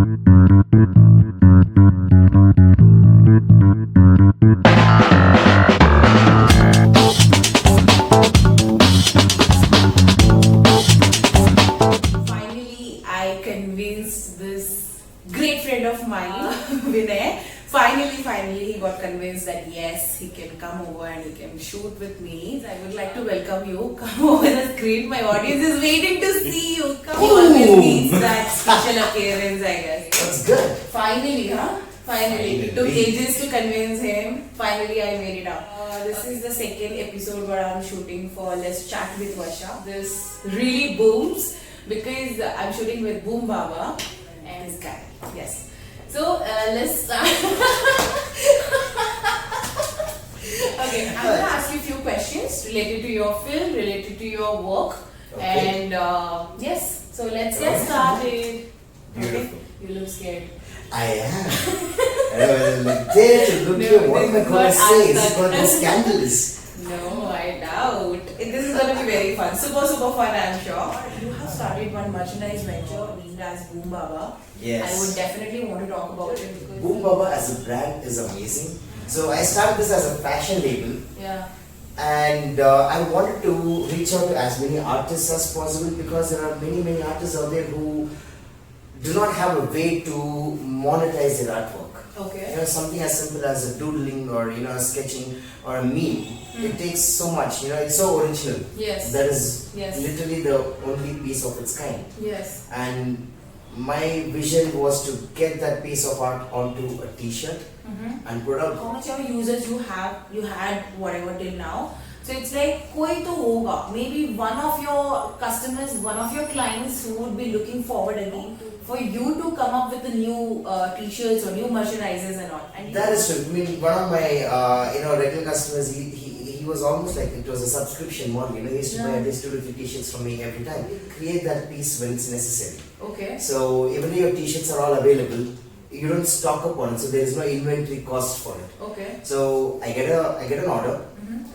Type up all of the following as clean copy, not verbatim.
Finally, I convinced this great friend of mine, Vinay. Finally, he got convinced that yes, he can come over and he can shoot with me. I would like to welcome you. Come over the screen. My audience is waiting to see you. Come always needs that special appearance, I guess. That's good. Finally, huh? Finally. It took ages to convince him. Finally, I made it up. This is the second episode where I'm shooting for Let's Chat with Varsha. This really booms because I'm shooting with Boom Baba and this guy. Yes. So let's start. Okay, I'm gonna ask you a few questions related to your film, related to your work, and yes. So let's get started. Beautiful. Okay? You look scared. I am. I was there to look here. What am I going to say? Is it going to be scandalous? No, I doubt. This is going to be very fun. Super fun, I'm sure. You have started one merchandise venture named as Boom Baba. Yes. I would definitely want to talk about it because Boom Baba as a brand is amazing. So I started this as a fashion label. yeah. And I wanted to reach out to as many artists as possible because there are many artists out there who do not have a way to monetize their artwork. Okay. You know, something as simple as a doodling or a sketching or a meme. It takes so much. It's so original. Yes. That is Yes. literally the only piece of its kind. Yes. And my vision was to get that piece of art onto a T-shirt and put out. How much of users you had whatever till now? So it's like koi to hoga. Maybe one of your customers, one of your clients who would be looking forward again for you to come up with the new T-shirts or new merchandises and all. And That is true. I mean, one of my regular customers, he was almost like it was a subscription model. He used to buy at least 2 to 3 T-shirts from me every time. Create that piece when it's necessary. Okay. So even though your T-shirts are all available, you don't stock up on it, so there is no inventory cost for it. Okay. So I get an order,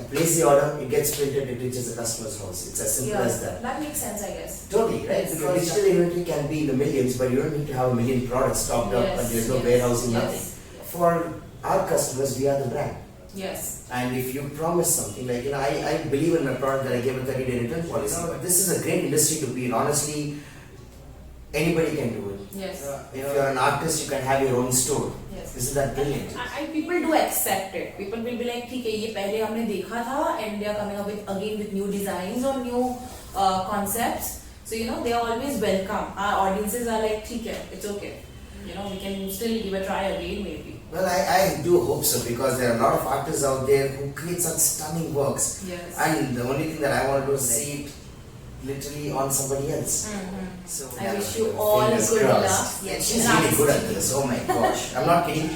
I place the order, it gets printed, it reaches the customer's house. It's as simple as that. That makes sense, I guess. Totally, right? Yes. Because digital inventory can be in the millions, but you don't need to have a million products stocked up and there's no warehousing, nothing. For our customers, we are the brand. Yes. And if you promise something, like, I believe in my product that I gave a 30-day return policy. But this is a great industry to be in. Honestly, anybody can do it. Yes. If you're an artist, you can have your own store. Yes. Isn't that brilliant? People do accept it. People will be like, ठीक है ये पहले हमने देखा था, and they are coming up with new designs or new concepts. So they are always welcome. Our audiences are like, ठीक है, it's okay. We can still give a try again maybe. Well, I do hope so because there are a lot of artists out there who create such stunning works. Yes. And the only thing that I want to do is see it literally on somebody else. So I wish you all good luck. Yes. She's really good at this. Oh my gosh. I'm not kidding.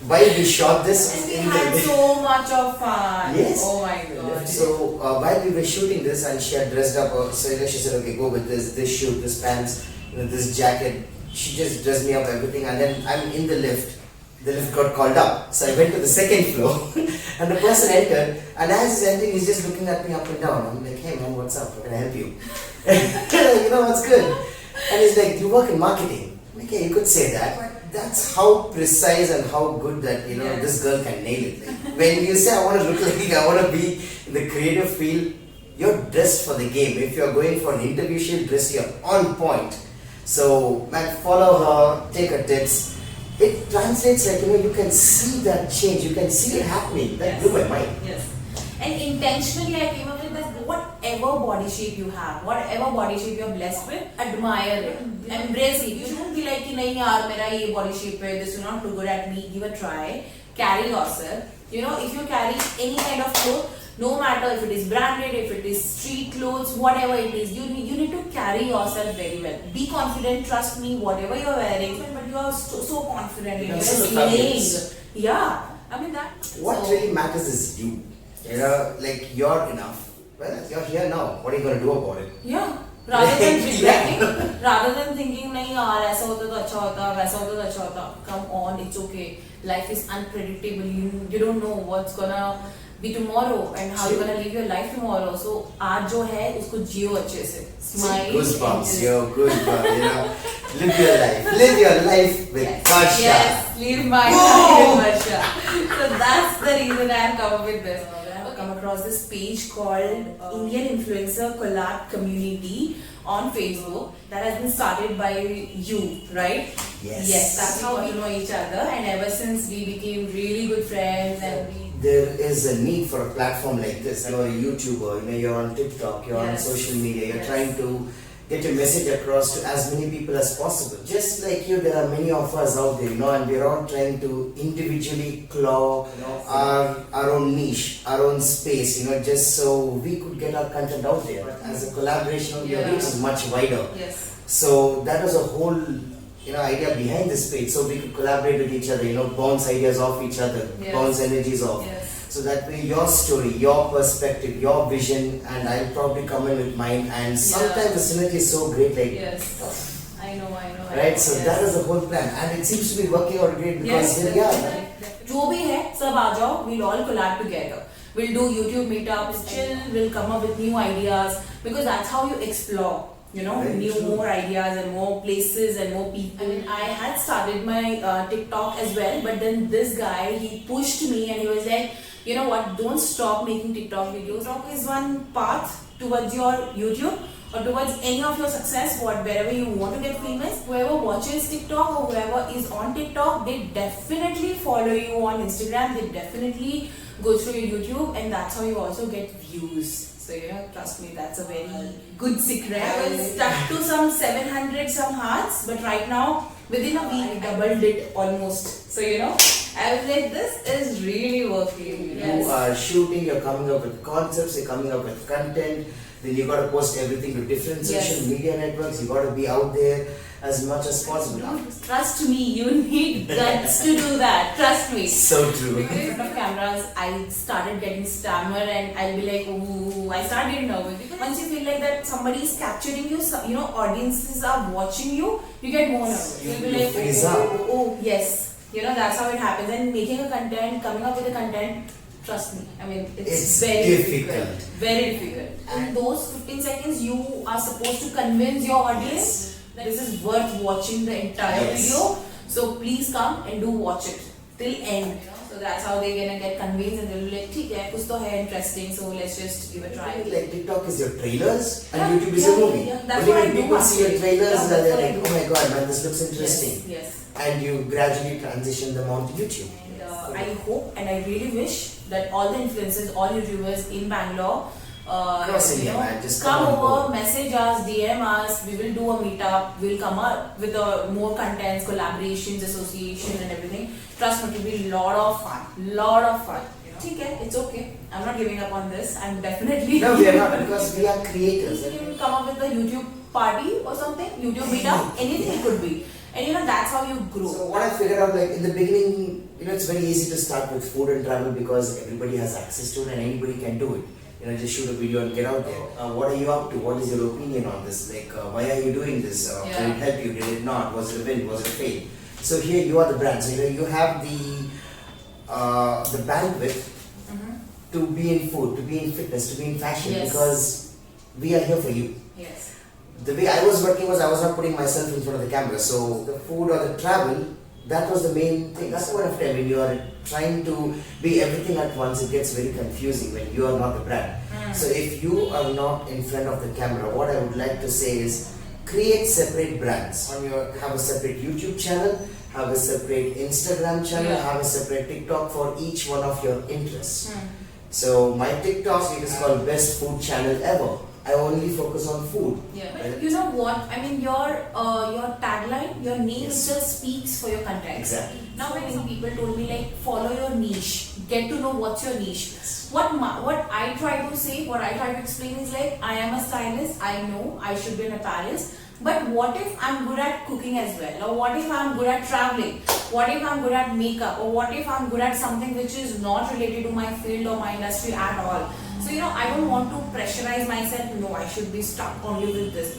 While we shot this We had so much of fun. Yes. Oh my god. So while we were shooting this and she had dressed up, so she said, okay, go with this shoot, this pants, this jacket. She just dressed me up everything, and then I'm in the lift. The lift got called up, so I went to the second floor, and the person entered, and as he's entering, he's just looking at me up and down. I'm like, hey man, what's up? How can I help you? What's good? And he's like, you work in marketing. I'm like, yeah, you could say that, but that's how precise and how good that this girl can nail it. Like, when you say I want to look like I want to be in the creative field, you're dressed for the game. If you're going for an interview, she'll dress you up on point. So, man, follow her, take her tips. It translates like, you can see that change, you can see it happening. That blew my mind. Yes. And intentionally I came up with that whatever body shape you have, whatever body shape you're blessed with, admire it, embrace it. You shouldn't be like, nahi yaar, mera ye body shape hai, this will not look good at me, give a try, carry yourself. If you carry any kind of clothes, no matter if it is branded, if it is street clothes, whatever it is, you need to carry yourself very well. Be confident, trust me, whatever you're wearing, but you are so confident in your slaying. Yeah, I mean that. What really matters is you. Like you're enough. Well, you're here now. What are you going to do about it? Yeah. Rather than regretting, rather than thinking, nahi yaar, aisa hota to acha hota, waisa hota to acha hota. Come on, it's okay. Life is unpredictable. You don't know what's gonna be tomorrow and how you're gonna live your life tomorrow. So आज जो है उसको जियो अच्छे से. Smile. Goosebumps, yo, goosebumps. Live your life. Live your life with Varsha. Yes, live my life with Varsha. So that's the reason I have come up with this. I've come across this page called Indian Influencer Collab Community on Facebook that has been started by you, right? Yes. Yes, that's how we know each other, and ever since we became really good friends There is a need for a platform like this. You're a YouTuber, you're on TikTok, you're on social media, you're trying to get your message across to as many people as possible. Just like you, there are many of us out there, and we're all trying to individually claw our own niche, our own space, just so we could get our content out there. But as a collaboration, your reach is much wider. Yes. So that was a whole idea behind this page, so we could collaborate with each other, bounce ideas off each other, bounce energies off. So that way your story, your perspective, your vision, and I'll probably come in with mine, and sometimes the synergy is so great, like I know. Right, so that is the whole plan, and it seems to be working out great because here we are. जो भी है सब आ जाओ, we'll all collab together. We'll do YouTube meetups, chill, we'll come up with new ideas, because that's how you explore. More ideas and more places and more people. I had started my TikTok as well, but then this guy, he pushed me and he was like, you know what, don't stop making TikTok videos. TikTok is one path towards your YouTube or towards any of your success, wherever you want to get famous. Whoever watches TikTok or whoever is on TikTok, they definitely follow you on Instagram, they definitely go through your YouTube, and that's how you also get views. So trust me, that's a very good secret. I was stuck to some 700 some hearts, but right now, within a week, I doubled it almost. So I was like, this is really working. You are shooting, you're coming up with concepts, you're coming up with content, then you got to post everything to different social media networks, you got to be out there as much as possible. Trust me, you need guts to do that. Trust me. So true. In front of cameras, I started getting stammer, and I'll be like, ooh, I started getting nervous. Once you feel like that somebody is capturing you, audiences are watching you, you get more nervous. You'll be like, oh, yes. That's how it happens. And making a content, coming up with a content, trust me, it's very difficult. Very difficult. In those 15 seconds, you are supposed to convince your audience that this is worth watching the entire video. So please come and do watch it till end. So that's how they're gonna get convinced, and they'll be like, "Okay, kuch to hai interesting, so let's just give a try." Like TikTok is your trailers and YouTube is your movie. That's but what when people see your trailers, they're like, "Oh my god, man, this looks interesting." Yes. And you gradually transition them onto YouTube. And I hope and I really wish that all the influencers, all YouTubers in Bangalore, just come over, message us, DM us. We will do a meetup. We'll come up with more contents, collaborations, association, and everything. Trust me, it will be a lot of fun. Okay, it's okay. I'm not giving up on this. I'm definitely. No, we are not, because we are creators. You can come up with a YouTube party or something, YouTube meetup, anything it could be. And that's how you grow. So what I figured out, like in the beginning, it's very easy to start with food and travel because everybody has access to it and anybody can do it. Just shoot a video and get out there. What are you up to? What is your opinion on this? Like, why are you doing this? Did it help you? Did it not? Was it a win? Was it a fail? So here you are the brand. So you have the bandwidth to be in food, to be in fitness, to be in fashion, because we are here for you. Yes. The way I was working was I was not putting myself in front of the camera. So the food or the travel, that was the main thing. That's the point of time when you are trying to be everything at once, it gets very confusing when you are not the brand. So if you are not in front of the camera, what I would like to say is create separate brands. Have a separate YouTube channel, have a separate Instagram channel, have a separate TikTok for each one of your interests. So my TikTok is called Best Food Channel Ever. I only focus on food. Yeah, but you know what? Your tagline, your name just speaks for your content. Exactly. Now, when people told me like follow your niche, get to know what's your niche. What I try to say, what I try to explain is like I am a stylist. I know I should be an apparelist. But what if I'm good at cooking as well? Or what if I'm good at traveling? What if I'm good at makeup? Or what if I'm good at something which is not related to my field or my industry at all? So, I don't want to pressurize myself. No, I should be stuck only with this.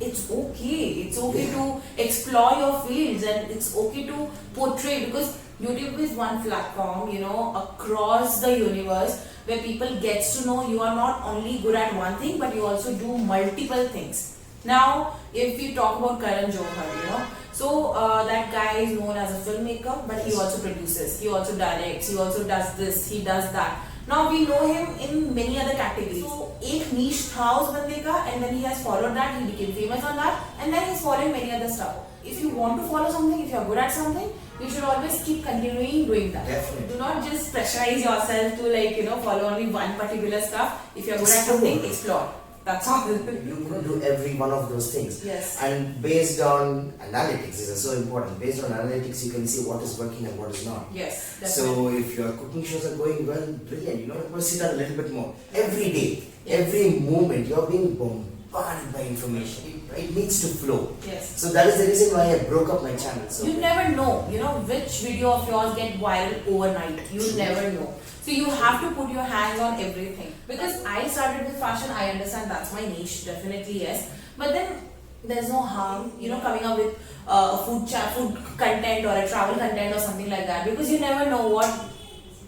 It's okay. It's okay to explore your fields, and it's okay to portray, because YouTube is one platform, across the universe where people gets to know you are not only good at one thing, but you also do multiple things. Now, if you talk about Karan Johar, so that guy is known as a filmmaker, but he also produces, he also directs, he also does this, he does that. Now we know him in many other categories. So एक niche था उस बंदे का, and then he has followed that, he became famous on that, and then he's following many other stuff. If you want to follow something, if you are good at something, you should always keep continuing doing that. Definitely. Do not just pressurize yourself to follow only one particular stuff. If you are good at something, explore. That's all. You couldn't do every one of those things. Yes. And based on analytics, this is so important. Based on analytics, you can see what is working and what is not. Yes, definitely. So if your cooking shows are going well, brilliant. You must sit down a little bit more. Every day, every moment, you're being bombarded by information. It needs to flow. Yes. So that is the reason why I broke up my channel. So you never know, which video of yours get viral overnight. You never know. So you have to put your hands on everything. Because I started with fashion, I understand that's my niche, definitely yes. But then there's no harm, coming up with food content or a travel content or something like that. Because you never know what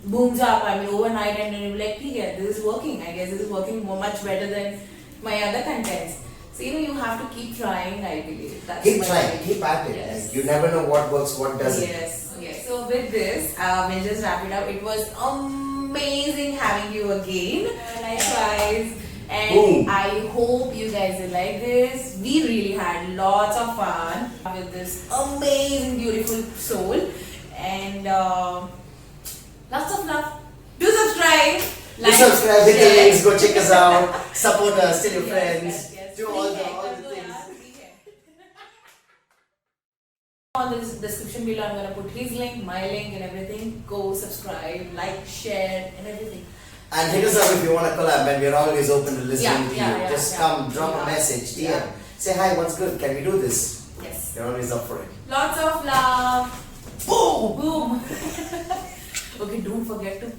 booms up, overnight, and then you'll be like, yeah, this is working. I guess this is working much better than my other contents. So you have to keep trying, I believe. That's keep trying, keep at it. Yes. You never know what works, what doesn't. Yes, yes. So with this, we'll just wrap it up. It was amazing having you again. Likewise. And Boom. I hope you guys will like this. We really had lots of fun with this amazing, beautiful soul. And lots of love. Do subscribe. Do subscribe, hit the links, go check us out, support us, tell your friends, Yes. do all the things. On the description below, I'm gonna put his link, my link, and everything. Go subscribe, like, share, and everything. And hit us up if you want to collab, and we're always open to listening to you. Yeah, Just come, drop a message, DM. Yeah. Say hi, what's good? Can we do this? Yes. We're always up for it. Lots of love. Boom! Boom! Okay, don't forget to